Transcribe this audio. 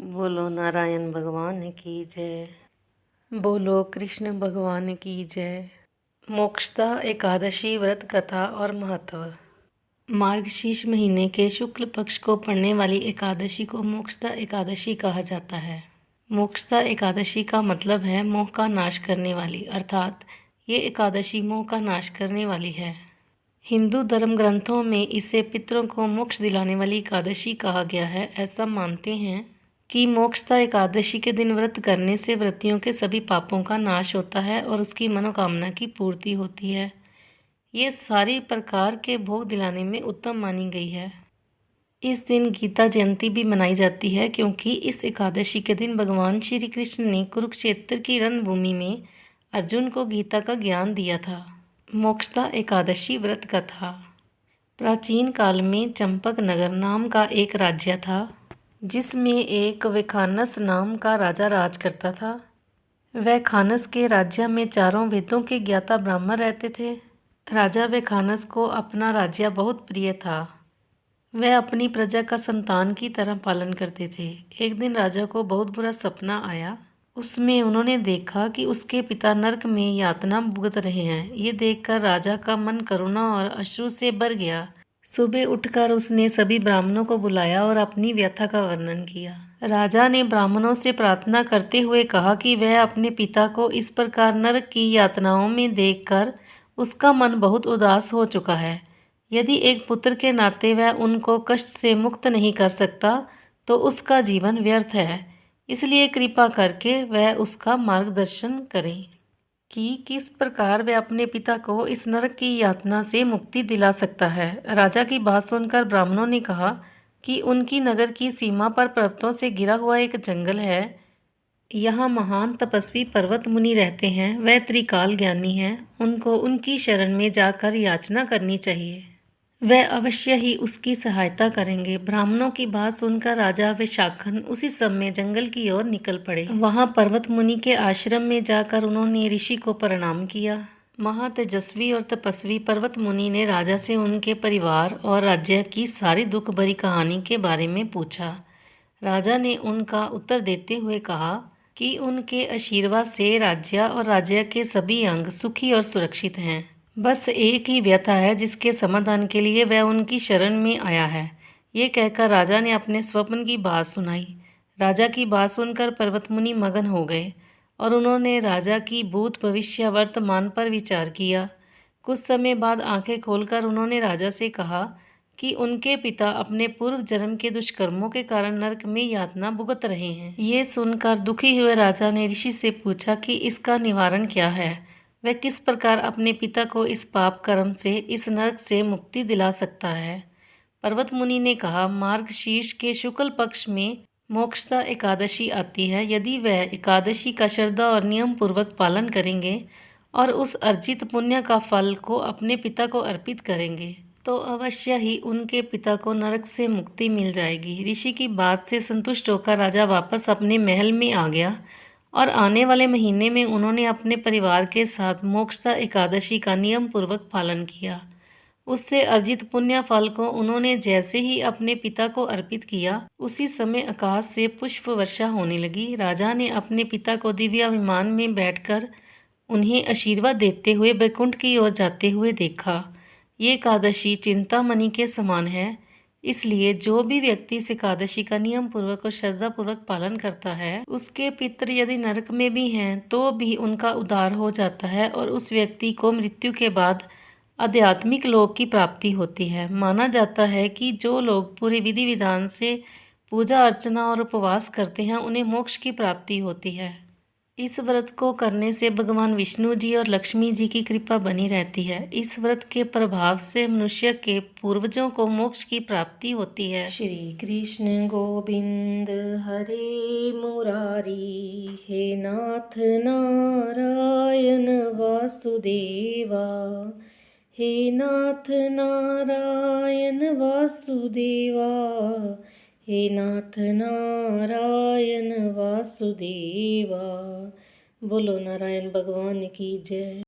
बोलो नारायण भगवान की जय। बोलो कृष्ण भगवान की जय। मोक्षदा एकादशी व्रत कथा और महत्व। मार्गशीर्ष महीने के शुक्ल पक्ष को पड़ने वाली एकादशी को मोक्षदा एकादशी कहा जाता है। मोक्षदा एकादशी का मतलब है मोह का नाश करने वाली, अर्थात ये एकादशी मोह का नाश करने वाली है। हिंदू धर्म ग्रंथों में इसे पितरों को मोक्ष दिलाने वाली एकादशी कहा गया है। ऐसा मानते हैं कि मोक्षदा एकादशी के दिन व्रत करने से व्रतियों के सभी पापों का नाश होता है और उसकी मनोकामना की पूर्ति होती है। ये सारी प्रकार के भोग दिलाने में उत्तम मानी गई है। इस दिन गीता जयंती भी मनाई जाती है, क्योंकि इस एकादशी के दिन भगवान श्री कृष्ण ने कुरुक्षेत्र की रणभूमि में अर्जुन को गीता का ज्ञान दिया था। मोक्षदा एकादशी व्रत कथा। प्राचीन काल में चंपक नगर नाम का एक राज्य था, जिसमें एक वैखानस नाम का राजा राज करता था। वैखानस के राज्य में चारों वेदों के ज्ञाता ब्राह्मण रहते थे। राजा वैखानस को अपना राज्य बहुत प्रिय था। वह अपनी प्रजा का संतान की तरह पालन करते थे। एक दिन राजा को बहुत बुरा सपना आया। उसमें उन्होंने देखा कि उसके पिता नरक में यातना भुगत रहे हैं। ये देखकर राजा का मन करुणा और अश्रु से भर गया। सुबह उठकर उसने सभी ब्राह्मणों को बुलाया और अपनी व्यथा का वर्णन किया। राजा ने ब्राह्मणों से प्रार्थना करते हुए कहा कि वह अपने पिता को इस प्रकार नरक की यातनाओं में देखकर उसका मन बहुत उदास हो चुका है। यदि एक पुत्र के नाते वह उनको कष्ट से मुक्त नहीं कर सकता तो उसका जीवन व्यर्थ है। इसलिए कृपा करके वह उसका मार्गदर्शन करें कि किस प्रकार वह अपने पिता को इस नरक की यातना से मुक्ति दिला सकता है। राजा की बात सुनकर ब्राह्मणों ने कहा कि उनकी नगर की सीमा पर पर्वतों से घिरा हुआ एक जंगल है। यहाँ महान तपस्वी पर्वत मुनि रहते हैं। वह त्रिकाल ज्ञानी हैं। उनको उनकी शरण में जाकर याचना करनी चाहिए। वह अवश्य ही उसकी सहायता करेंगे। ब्राह्मणों की बात सुनकर राजा व शाखन उसी समय जंगल की ओर निकल पड़े। वहां पर्वत मुनि के आश्रम में जाकर उन्होंने ऋषि को प्रणाम किया। महातेजस्वी और तपस्वी पर्वत मुनि ने राजा से उनके परिवार और राज्य की सारी दुख भरी कहानी के बारे में पूछा। राजा ने उनका उत्तर देते हुए कहा कि उनके आशीर्वाद से राज्य और राज्य के सभी अंग सुखी और सुरक्षित हैं। बस एक ही व्यथा है जिसके समाधान के लिए वह उनकी शरण में आया है। ये कहकर राजा ने अपने स्वप्न की बात सुनाई। राजा की बात सुनकर पर्वत मुनि मगन हो गए और उन्होंने राजा की भूत भविष्य वर्तमान पर विचार किया। कुछ समय बाद आंखें खोलकर उन्होंने राजा से कहा कि उनके पिता अपने पूर्व जन्म के दुष्कर्मों के कारण नरक में यातना भुगत रहे हैं। ये सुनकर दुखी हुए राजा ने ऋषि से पूछा कि इसका निवारण क्या है। वह किस प्रकार अपने पिता को इस पाप कर्म से, इस नरक से मुक्ति दिला सकता है। पर्वत मुनि ने कहा, मार्गशीर्ष के शुक्ल पक्ष में मोक्षदा एकादशी आती है। यदि वह एकादशी का श्रद्धा और नियम पूर्वक पालन करेंगे और उस अर्जित पुण्य का फल को अपने पिता को अर्पित करेंगे तो अवश्य ही उनके पिता को नरक से मुक्ति मिल जाएगी। ऋषि की बात से संतुष्ट होकर राजा वापस अपने महल में आ गया और आने वाले महीने में उन्होंने अपने परिवार के साथ मोक्षदा एकादशी का नियम पूर्वक पालन किया। उससे अर्जित पुण्य फल को उन्होंने जैसे ही अपने पिता को अर्पित किया, उसी समय आकाश से पुष्प वर्षा होने लगी। राजा ने अपने पिता को दिव्य विमान में बैठकर उन्हें आशीर्वाद देते हुए बैकुंठ की ओर जाते हुए देखा। ये एकादशी चिंतामणि के समान है। इसलिए जो भी व्यक्ति इस एकादशी का नियम पूर्वक और श्रद्धा पूर्वक पालन करता है, उसके पितृ यदि नरक में भी हैं तो भी उनका उद्धार हो जाता है और उस व्यक्ति को मृत्यु के बाद आध्यात्मिक लोक की प्राप्ति होती है। माना जाता है कि जो लोग पूरे विधि विधान से पूजा अर्चना और उपवास करते हैं, उन्हें मोक्ष की प्राप्ति होती है। इस व्रत को करने से भगवान विष्णु जी और लक्ष्मी जी की कृपा बनी रहती है। इस व्रत के प्रभाव से मनुष्य के पूर्वजों को मोक्ष की प्राप्ति होती है। श्री कृष्ण गोविंद हरे मुरारी, हे नाथ नारायण वासुदेवा, हे नाथ नारायण वासुदेवा, हे नाथ नारायण वासुदेवा। बोलो नारायण भगवान की जय।